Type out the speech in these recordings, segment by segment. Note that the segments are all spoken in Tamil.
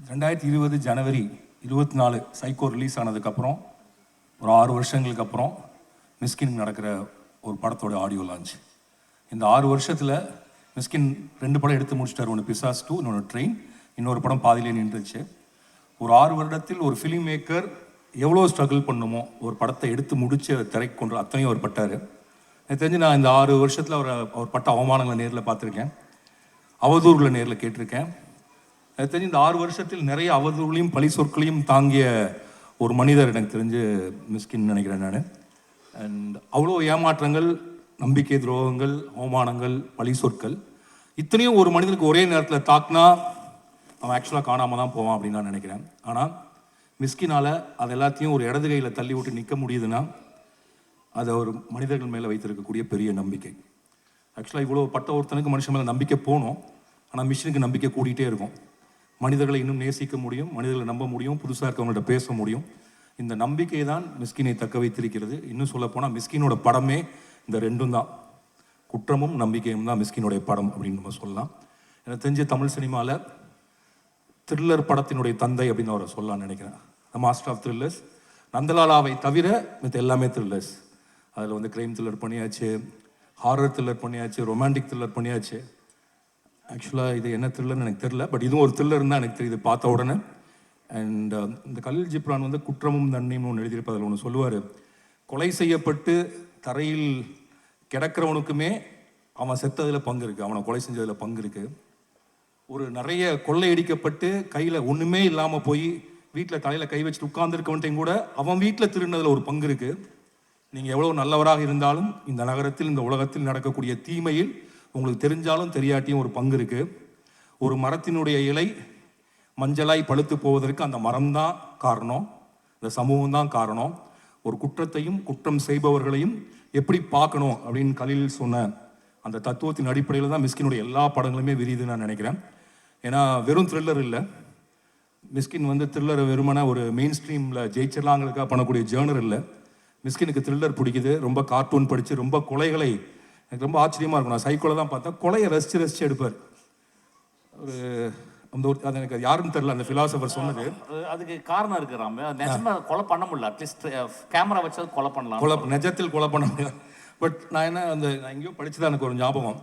2020 ஜனவரி 24 சைக்கோ ரிலீஸ் ஆனதுக்கப்புறம் ஒரு 6 வருஷங்களுக்கு அப்புறம் மிஸ்கின் நடக்கிற ஒரு படத்தோட ஆடியோ லான்ச். இந்த 6 வருஷத்தில் மிஸ்கின் 2 படம் எடுத்து முடிச்சிட்டார். ஒன்று பிசாஸ் 2, இன்னொன்று ட்ரெயின், இன்னொரு படம் பாதியிலே நின்றுச்சு. ஒரு 6 வருடத்தில் ஒரு ஃபிலிம் மேக்கர் எவ்வளோ ஸ்ட்ரகிள் பண்ணுமோ ஒரு படத்தை எடுத்து முடிச்சு திரைக்கு கொண்டு அத்தனையும் அவர் பட்டார். எனக்கு தெரிஞ்சு நான் இந்த 6 வருஷத்தில் அவர் பட்ட அவமானங்களை நேரில் பார்த்துருக்கேன், அவதூறுகளை நேரில் கேட்டிருக்கேன். எனக்கு தெரிஞ்சு இந்த 6 வருஷத்தில் நிறைய அவதூறுகளையும் பழி சொற்களையும் தாங்கிய ஒரு மனிதர் எனக்கு தெரிஞ்சு மிஸ்கின் நினைக்கிறேன் நான். அண்ட் அவ்வளோ ஏமாற்றங்கள், நம்பிக்கை துரோகங்கள், அவமானங்கள், பழி சொற்கள் இத்தனையும் ஒரு மனிதனுக்கு ஒரே நேரத்தில் தாக்குனா அவன் ஆக்சுவலாக காணாமல் தான் போவான் அப்படின்னு நான் நினைக்கிறேன். ஆனால் மிஸ்கினால் அது எல்லாத்தையும் ஒரு இடது கையில் தள்ளி விட்டு நிற்க முடியுதுன்னா அது ஒரு மனிதர்கள் மேலே வைத்திருக்கக்கூடிய பெரிய நம்பிக்கை. ஆக்சுவலாக இவ்வளோ பட்ட ஒருத்தனுக்கு மனுஷன் மேலே நம்பிக்கை போகணும், ஆனால் மிஷினுக்கு நம்பிக்கை கூட்டிகிட்டே இருக்கும். மனிதர்களை இன்னும் நேசிக்க முடியும், மனிதர்களை நம்ப முடியும், புதுசாக இருக்கவங்கள்ட்ட பேச முடியும். இந்த நம்பிக்கை தான் மிஸ்கினை தக்க வைத்திருக்கிறது. இன்னும் சொல்லப்போனால் மிஸ்கினோட படமே இந்த ரெண்டும் தான், குற்றமும் நம்பிக்கையும் தான் மிஸ்கினுடைய படம் அப்படின்னு நம்ம சொல்லலாம். எனக்கு தெரிஞ்ச தமிழ் சினிமாவில் த்ரில்லர் படத்தினுடைய தந்தை அப்படின்னு அவரை சொல்லலாம்னு நினைக்கிறேன். The master of thrillers. நந்தலாலாவை தவிர மித்த எல்லாமே த்ரில்லர்ஸ். அதில் வந்து கிரைம் த்ரில்லர் பண்ணியாச்சு, ஹாரர் த்ரில்லர் பண்ணியாச்சு, ரொமான்டிக் த்ரில்லர் பண்ணியாச்சு. ஆக்சுவலாக இது என்ன த்ரில்லர்னு எனக்கு தெரியல, பட் இதுவும் ஒரு த்ரில்லர்னு தான் எனக்கு தெரியுது பார்த்த உடனே. அண்ட் இந்த கலில் ஜிப்ரான் வந்து குற்றமும் தண்டனையும் ஒன்று எழுதியிருப்ப அதில் ஒன்று சொல்லுவார், கொலை செய்யப்பட்டு தரையில் கிடக்கிறவனுக்குமே அவன் செத்ததில் பங்கு இருக்குது, அவனை கொலை செஞ்சதில் பங்கு இருக்குது. ஒரு நிறைய கொள்ளையடிக்கப்பட்டு கையில் ஒன்றுமே இல்லாமல் போய் வீட்டில் தலையில் கை வச்சுட்டு உட்கார்ந்துருக்கவன்ட்டையும் கூட அவன் வீட்டில் திருடினதில் ஒரு பங்கு இருக்குது. நீங்கள் எவ்வளோ நல்லவராக இருந்தாலும் இந்த நகரத்தில், இந்த உலகத்தில் நடக்கக்கூடிய தீமையில் உங்களுக்கு தெரிஞ்சாலும் தெரியாட்டியும் ஒரு பங்கு இருக்குது. ஒரு மரத்தினுடைய இலை மஞ்சளாய் பழுத்து போவதற்கு அந்த மரம்தான் காரணம், இந்த சமூகம் தான் காரணம். ஒரு குற்றத்தையும் குற்றம் செய்பவர்களையும் எப்படி பார்க்கணும் அப்படின்னு கலில் சொன்ன அந்த தத்துவத்தின் அடிப்படையில் தான் மிஸ்கினுடைய எல்லா படங்களுமே விரியுதுன்னு நான் நினைக்கிறேன். ஏன்னா வெறும் த்ரில்லர் இல்லை, மிஸ்கின் வந்து த்ரில்லரை வெறுமன ஒரு மெயின் ஸ்ட்ரீமில் ஜெயிச்சிடலாங்களுக்காக பண்ணக்கூடிய ஜேர்னர் இல்லை. மிஸ்கினுக்கு த்ரில்லர் பிடிக்குது, ரொம்ப கார்ட்டூன் படித்து ரொம்ப கொலைகளை, எனக்கு ரொம்ப ஆச்சரியமாக இருக்கும். நான் சைக்கோவில் தான் பார்த்தேன், கொலையை ரசித்து எடுப்பார். ஒரு அந்த ஒரு அது எனக்கு யாருன்னு தெரியல, அந்த ஃபிலாசபர் சொன்னது. அதுக்கு காரணம் இருக்கிறாம நிஜமாக கொலை பண்ண முடியல, அட்லீஸ்ட் கேமரா வச்சு கொலை பண்ணலாம், நிஜத்தில் கொலை பண்ண முடியல. பட் நான் நான் எங்கேயோ படிச்சுதான் எனக்கு ஒரு ஞாபகம்,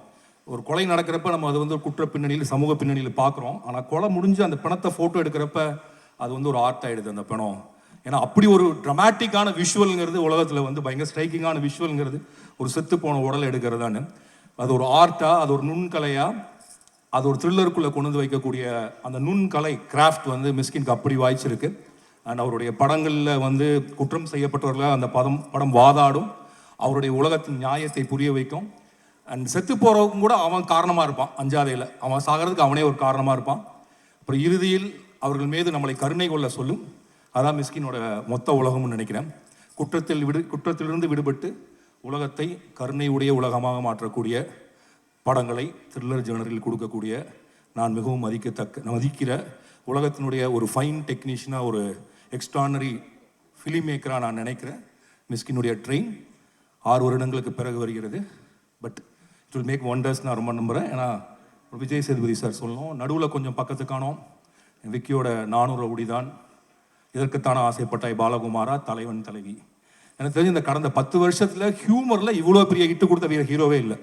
ஒரு கொலை நடக்கிறப்ப நம்ம அது வந்து ஒரு குற்ற பின்னணியில், சமூக பின்னணியில் பார்க்குறோம். ஆனால் கொலை முடிஞ்சு அந்த பிணத்தை ஃபோட்டோ எடுக்கிறப்ப அது வந்து ஒரு ஆர்ட் ஆகிடுது அந்த பிணம். ஏன்னா அப்படி ஒரு ட்ரமாட்டிக்கான விஷுவலுங்கிறது உலகத்தில் வந்து பயங்கர ஸ்ட்ரைக்கிங்கான விஷுவலுங்கிறது ஒரு செத்து போன உடலை எடுக்கிறதான்னு. அது ஒரு ஆர்ட்டா, அது ஒரு நுண்கலையா, அது ஒரு த்ரில்லருக்குள்ளே கொண்டு வந்து வைக்கக்கூடிய அந்த நுண்கலை கிராஃப்ட் வந்து மிஸ்கினுக்கு அப்படி வாய்ச்சிருக்கு. அண்ட் அவருடைய படங்களில் வந்து குற்றம் செய்யப்பட்டவர்களாக அந்த படம் வாதாடும், அவருடைய உலகத்தின் நியாயத்தை புரிய வைக்கும். அண்ட் செத்து போகிறவங்க கூட அவன் காரணமாக இருப்பான், அஞ்சாதையில் அவன் சாகிறதுக்கு அவனே ஒரு காரணமாக இருப்பான். அப்புறம் இறுதியில் அவர்கள் மீது நம்மளை கருணை கொள்ள சொல்லும். அதான் மிஸ்கினோட மொத்த உலகம்னு நினைக்கிறேன். குற்றத்திலிருந்து விடுபட்டு உலகத்தை கருணை உடைய உலகமாக மாற்றக்கூடிய படங்களை த்ரில்லர் ஜேர்னரில் கொடுக்கக்கூடிய நான் மிகவும் மதிக்கிற உலகத்தினுடைய ஒரு ஃபைன் டெக்னீஷியனாக, ஒரு எக்ஸ்ட்ரானரி ஃபிலிம் மேக்கராக நான் நினைக்கிறேன். மிஸ்கினுடைய ட்ரெயின் 6 வருடங்களுக்கு பிறகு வருகிறது. But it will make wonders நான் ரொம்ப நம்புகிறேன். ஏன்னா விஜய் சேதுபதி சார் சொல்லணும், நடுவில் கொஞ்சம் பக்கத்து காணோம், விக்கியோட 400 ரவுடிதான், இதற்குத்தான ஆசைப்பட்டாய் பாலகுமாரா, தலைவன் தலைவி. எனக்கு தெரிஞ்சு இந்த கடந்த 10 வருஷத்தில் ஹியூமரில் இவ்வளோ பெரிய ஹிட்டு கொடுத்த வேறு ஹீரோவே இல்லை.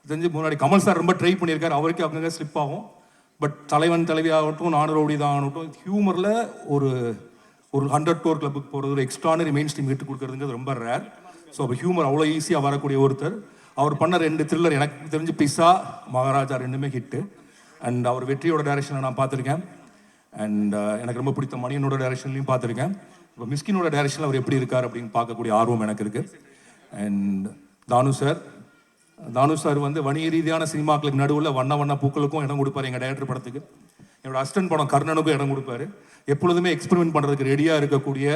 தெரிஞ்சு முன்னாடி கமல் சார் ரொம்ப ட்ரை பண்ணியிருக்காரு, அவருக்கு அங்கங்கே ஸ்லிப் ஆகும். பட் தலைவன் தலைவி ஆகட்டும், 400 ரவுடி தான் ஆகட்டும், ஹியூமரில் ஒரு 100 டோர் கிளப்புக்கு போகிறது, ஒரு எக்ஸ்ட்ரானரி மெயின் ஸ்ட்ரீம் ஹிட் கொடுக்குறதுங்கிறது ரொம்ப ரேர். ஸோ அப்போ ஹியூமர் அவ்வளோ ஈஸியாக வரக்கூடிய ஒருத்தர். அவர் பண்ண 2 த்ரில்லர் எனக்கு தெரிஞ்சு பிசா, மகாராஜா ரெண்டுமே ஹிட்டு. அண்ட் அவர் வெற்றியோட டைரக்ஷனை நான் பார்த்துருக்கேன். அண்ட் எனக்கு ரொம்ப பிடித்த மணியனோட டைரக்ஷன்லையும் பார்த்துருக்கேன். இப்போ மிஸ்கினோட டைரக்ஷனில் அவர் எப்படி இருக்கார் அப்படின்னு பார்க்கக்கூடிய ஆர்வம் எனக்கு இருக்குது. அண்ட் தானு சார் வந்து வணிக ரீதியான சினிமாக்களுக்கு நடுவில் வண்ண பூக்களுக்கும் இடம் கொடுப்பார். எங்கள் டைரக்டர் படத்துக்கு, என்னோட அசிஸ்டன்ட் படம் கர்ணனுக்கும் இடம் கொடுப்பாரு. எப்பொழுதுமே எக்ஸ்பெரிமெண்ட் பண்ணுறதுக்கு ரெடியாக இருக்கக்கூடிய,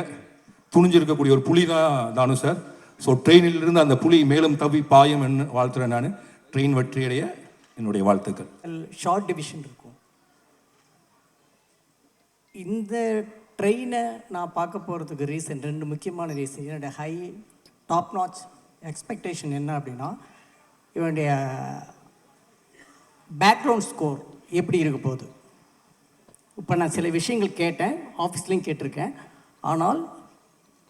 துணிஞ்சிருக்கக்கூடிய ஒரு புலி தான் தானு சார். ஸோ ட்ரெயினிலிருந்து அந்த புலி மேலும் தவி பாயும் என்று வாழ்த்துறேன் நான். ட்ரெயின் வெற்றியடைய என்னுடைய வாழ்த்துக்கள். ஷார்ட் டிவிஷன் இருக்கும். இந்த ட்ரெயினை நான் பார்க்க போகிறதுக்கு ரீசன் 2 முக்கியமான ரீசன். என்னுடைய ஹை டாப் நாச் எக்ஸ்பெக்டேஷன் என்ன அப்படின்னா, இவனுடைய பேக்ரவுண்ட் ஸ்கோர் எப்படி இருக்க போகுது. இப்போ நான் சில விஷயங்கள் கேட்டேன், ஆஃபீஸ்லேயும் கேட்டிருக்கேன். ஆனால்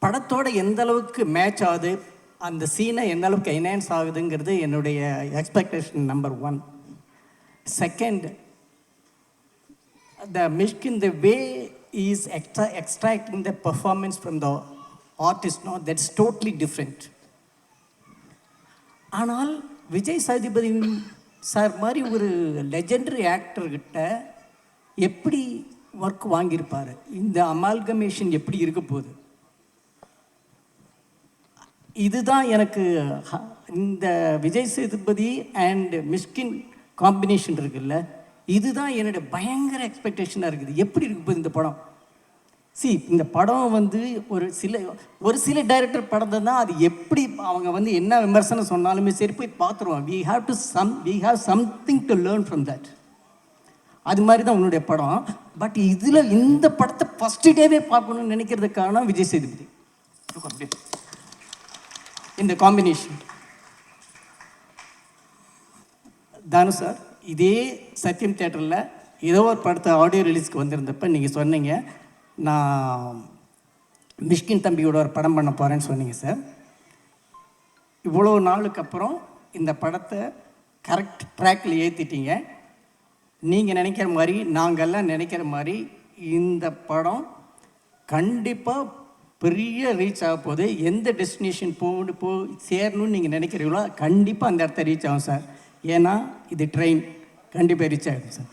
படத்தோட எந்த அளவுக்கு மேட்ச் ஆகுது, அந்த சீனை எந்த அளவுக்கு என்ஹான்ஸ் ஆகுதுங்கிறது என்னுடைய expectation number 1. Second, the Mishkin, the way he is extracting the performance from the artist, no, that's totally different. ஆனால் விஜய் சேதுபதி சார் மாதிரி ஒரு லெஜெண்டரி ஆக்டர்கிட்ட எப்படி ஒர்க் வாங்கியிருப்பார், இந்த அமால்கமேஷன் எப்படி இருக்க போகுது, இதுதான் எனக்கு இந்த விஜய் சேதுபதி அண்ட் மிஷ்கின் காம்பினேஷன் இருக்குல்ல, இதுதான் என்னோட பயங்கர எக்ஸ்பெக்டேஷனாக இருக்குது. எப்படி இருக்க போகுது இந்த படம்? இந்த படம் வந்து ஒரு சில டைரக்டர் படம் தான், அது எப்படி அவங்க வந்து என்ன விமர்சனம் சொன்னாலுமே சரி போய் பார்த்துருவோம். we have something to learn from that. அது மாதிரி தான் உன்னுடைய படம். பட் இதில் இந்த படத்தை ஃபஸ்ட் டேவே பார்க்கணும்னு நினைக்கிறதுக்கான விஜய் சேதுபதி இந்த காம்பினேஷன். தானு சார், இதே சத்யம் தியேட்டரில் ஏதோ ஒரு படத்தை ஆடியோ ரிலீஸ்க்கு வந்திருந்தப்ப நீங்கள் சொன்னீங்க, நான் மிஷ்கின் தம்பியோட ஒரு படம் பண்ண போகிறேன்னு சொன்னீங்க சார். இவ்வளோ நாளுக்கு அப்புறம் இந்த படத்தை கரெக்ட் ட்ராக்கில் ஏற்றிட்டீங்க. நீங்கள் நினைக்கிற மாதிரி, நாங்கள்லாம் நினைக்கிற மாதிரி இந்த படம் கண்டிப்பாக பெரிய ரீச் ஆக போகுது. எந்த டெஸ்டினேஷன் சேரணும்னு நீங்கள் நினைக்கிறீங்களோ கண்டிப்பாக அந்த இடத்த ரீச் ஆகும் சார். ஏன்னா இது ட்ரெயின் கண்டிப்பாக ரீச் ஆகிடும் சார்.